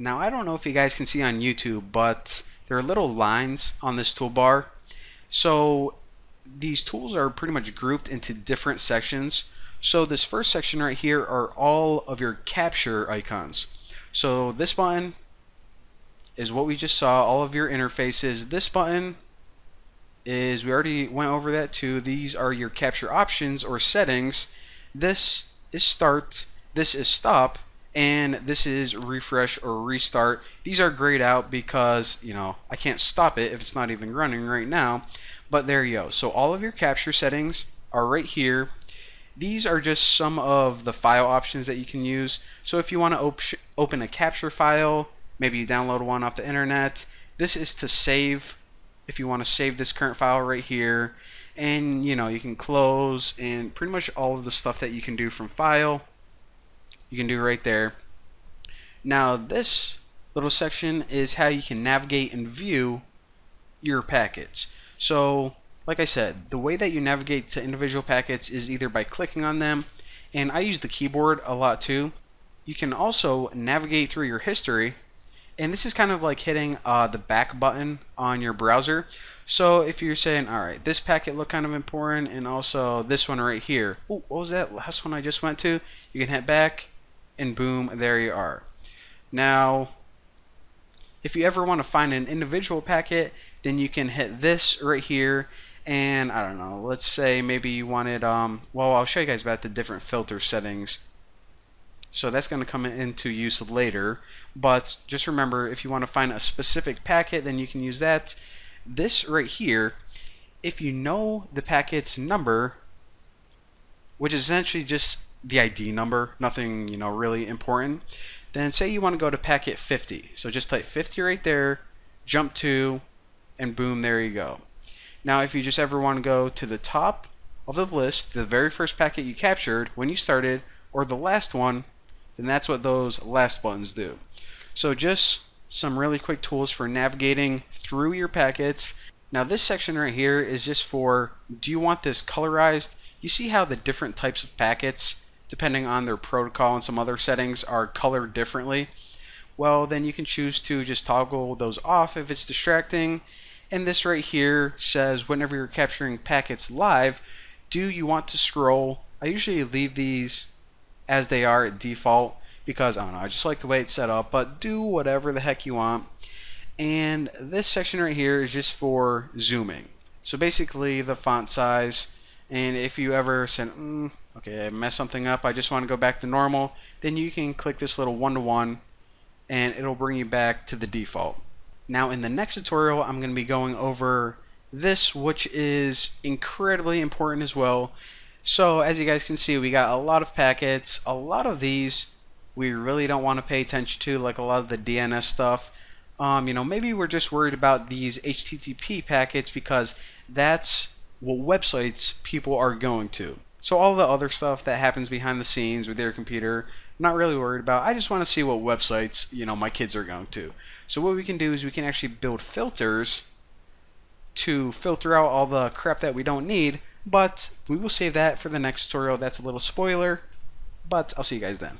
Now I don't know if you guys can see on YouTube, but there are little lines on this toolbar. So these tools are pretty much grouped into different sections. So this first section right here are all of your capture icons. So this button is what we just saw, all of your interfaces. This button is, we already went over that too. These are your capture options or settings. This is start, this is stop, and this is refresh or restart. These are grayed out because, you know, I can't stop it if it's not even running right now. But there you go. So all of your capture settings are right here. These are just some of the file options that you can use. So if you want to open a capture file, maybe you download one off the internet, this is to save. If you want to save this current file right here, and you know, you can close, and pretty much all of the stuff that you can do from file you can do right there. Now this little section is how you can navigate and view your packets. So like I said, the way that you navigate to individual packets is either by clicking on them, and I use the keyboard a lot too. You can also navigate through your history, and this is kind of like hitting the back button on your browser. So if you're saying, alright, this packet looked kind of important, and also this one right here. Ooh, what was that last one I just went to? You can hit back, and boom, there you are. Now, if you ever want to find an individual packet, then you can hit this right here, and I don't know, let's say maybe you wanted, well, I'll show you guys about the different filter settings. So that's going to come into use later, but just remember, if you want to find a specific packet, then you can use that. This right here, if you know the packet's number, which is essentially just the ID number, nothing, you know, really important, then say you want to go to packet 50. So just type 50 right there, jump to, and boom, there you go. Now if you just ever want to go to the top of the list, the very first packet you captured when you started, or the last one, then that's what those last buttons do. So just some really quick tools for navigating through your packets. Now this section right here is just for, do you want this colorized? You see how the different types of packets, depending on their protocol and some other settings, are colored differently? Well, then you can choose to just toggle those off if it's distracting. And this right here says whenever you're capturing packets live, do you want to scroll? I usually leave these as they are at default because, I don't know, I just like the way it's set up, but do whatever the heck you want. And this section right here is just for zooming. So basically the font size, and if you ever said, okay, I messed something up, I just want to go back to normal, then you can click this little 1-to-1 and it'll bring you back to the default. Now in the next tutorial, I'm going to be going over this, which is incredibly important as well. So as you guys can see, we got a lot of packets. A lot of these we really don't want to pay attention to, like a lot of the DNS stuff. You know, maybe we're just worried about these HTTP packets because that's what websites people are going to. So all the other stuff that happens behind the scenes with your computer, I'm not really worried about. I just want to see what websites, you know, my kids are going to. So what we can do is we can actually build filters to filter out all the crap that we don't need, but we will save that for the next tutorial. That's a little spoiler, but I'll see you guys then.